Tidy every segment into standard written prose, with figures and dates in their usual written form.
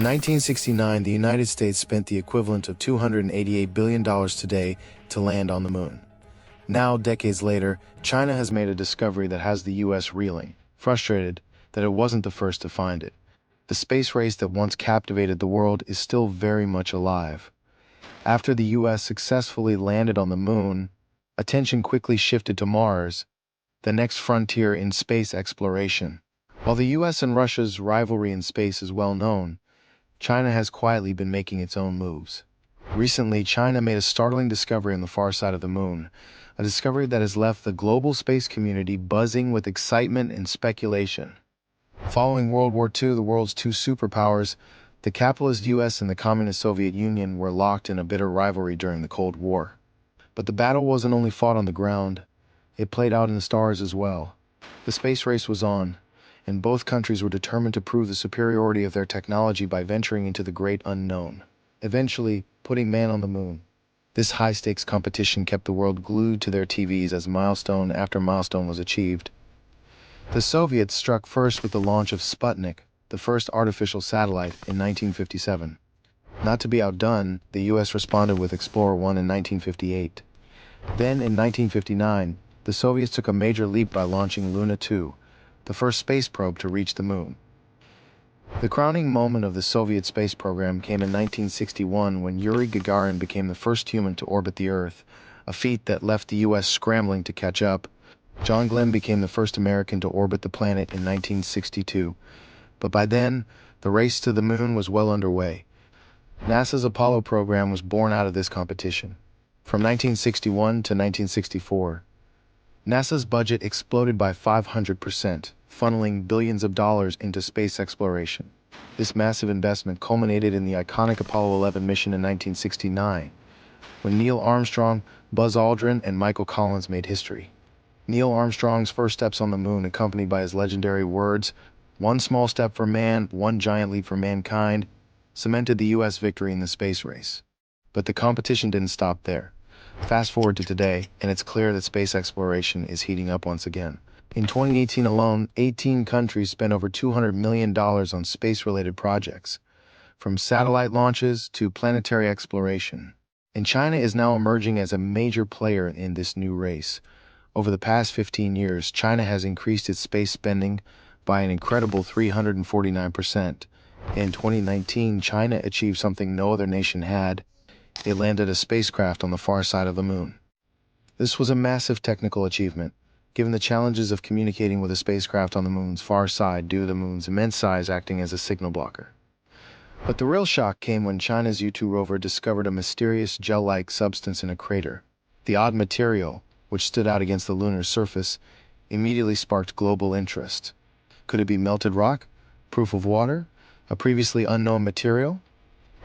In 1969, the United States spent the equivalent of $288 billion today to land on the moon. Now, decades later, China has made a discovery that has the US reeling, frustrated that it wasn't the first to find it. The space race that once captivated the world is still very much alive. After the US successfully landed on the moon, attention quickly shifted to Mars, the next frontier in space exploration. While the US and Russia's rivalry in space is well known, China has quietly been making its own moves. Recently, China made a startling discovery on the far side of the moon, a discovery that has left the global space community buzzing with excitement and speculation. Following World War II, the world's two superpowers, the capitalist US and the Communist Soviet Union, were locked in a bitter rivalry during the Cold War. But the battle wasn't only fought on the ground, it played out in the stars as well. The space race was on, and both countries were determined to prove the superiority of their technology by venturing into the great unknown, eventually putting man on the moon. This high-stakes competition kept the world glued to their TVs as milestone after milestone was achieved. The Soviets struck first with the launch of Sputnik, the first artificial satellite, in 1957. Not to be outdone, the US responded with Explorer 1 in 1958. Then, in 1959, the Soviets took a major leap by launching Luna 2, the first space probe to reach the moon. The crowning moment of the Soviet space program came in 1961 when Yuri Gagarin became the first human to orbit the Earth, a feat that left the US scrambling to catch up. John Glenn became the first American to orbit the planet in 1962, but by then, the race to the moon was well underway. NASA's Apollo program was born out of this competition. From 1961 to 1964, NASA's budget exploded by 500%, funneling billions of dollars into space exploration. This massive investment culminated in the iconic Apollo 11 mission in 1969, when Neil Armstrong, Buzz Aldrin, and Michael Collins made history. Neil Armstrong's first steps on the moon, accompanied by his legendary words, "One small step for man, one giant leap for mankind," cemented the US victory in the space race. But the competition didn't stop there. Fast forward to today, and it's clear that space exploration is heating up once again. In 2018 alone, 18 countries spent over $200 million on space-related projects, from satellite launches to planetary exploration. And China is now emerging as a major player in this new race. Over the past 15 years, China has increased its space spending by an incredible 349%. In 2019, China achieved something no other nation had. It landed a spacecraft on the far side of the moon. This was a massive technical achievement, given the challenges of communicating with a spacecraft on the moon's far side due to the moon's immense size acting as a signal blocker. But the real shock came when China's U-2 rover discovered a mysterious gel-like substance in a crater. The odd material, which stood out against the lunar surface, immediately sparked global interest. Could it be melted rock? Proof of water? A previously unknown material?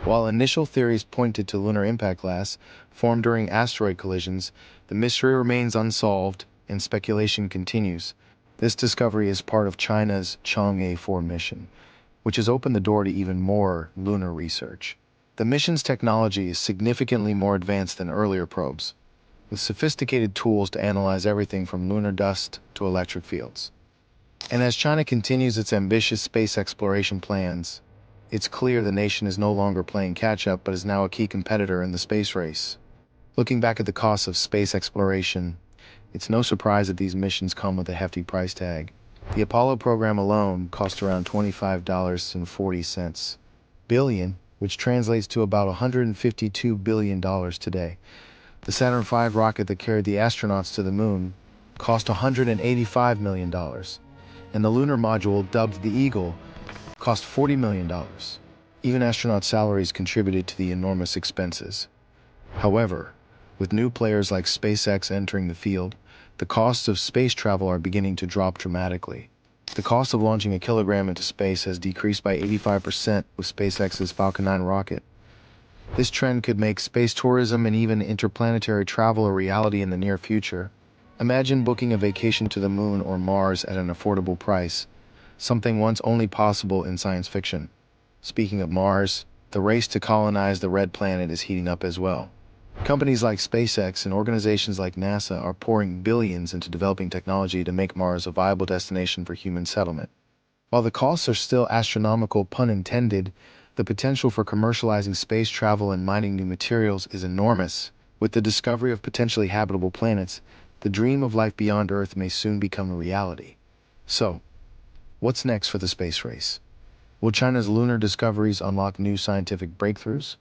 While initial theories pointed to lunar impact glass formed during asteroid collisions, the mystery remains unsolved and speculation continues. This discovery is part of China's Chang'e 4 mission, which has opened the door to even more lunar research. The mission's technology is significantly more advanced than earlier probes, with sophisticated tools to analyze everything from lunar dust to electric fields. And as China continues its ambitious space exploration plans, it's clear the nation is no longer playing catch-up but is now a key competitor in the space race. Looking back at the costs of space exploration, it's no surprise that these missions come with a hefty price tag. The Apollo program alone cost around $25.40 billion, which translates to about $152 billion today. The Saturn V rocket that carried the astronauts to the moon cost $185 million, and the lunar module, dubbed the Eagle, cost $40 million. Even astronaut salaries contributed to the enormous expenses. However, with new players like SpaceX entering the field, the costs of space travel are beginning to drop dramatically. The cost of launching a kilogram into space has decreased by 85% with SpaceX's Falcon 9 rocket. This trend could make space tourism and even interplanetary travel a reality in the near future. Imagine booking a vacation to the moon or Mars at an affordable price, something once only possible in science fiction. Speaking of Mars, the race to colonize the red planet is heating up as well. Companies like SpaceX and organizations like NASA are pouring billions into developing technology to make Mars a viable destination for human settlement. While the costs are still astronomical, pun intended, The potential for commercializing space travel and mining new materials is enormous. With the discovery of potentially habitable planets, the dream of life beyond Earth may soon become a reality. So, what's next for the space race? Will China's lunar discoveries unlock new scientific breakthroughs?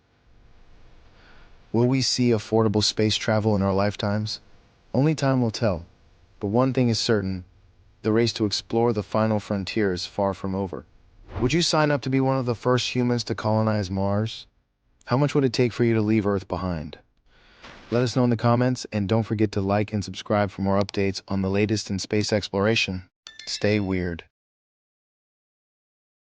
Will we see affordable space travel in our lifetimes? Only time will tell. But one thing is certain, the race to explore the final frontier is far from over. Would you sign up to be one of the first humans to colonize Mars? How much would it take for you to leave Earth behind? Let us know in the comments, and don't forget to like and subscribe for more updates on the latest in space exploration. Stay weird.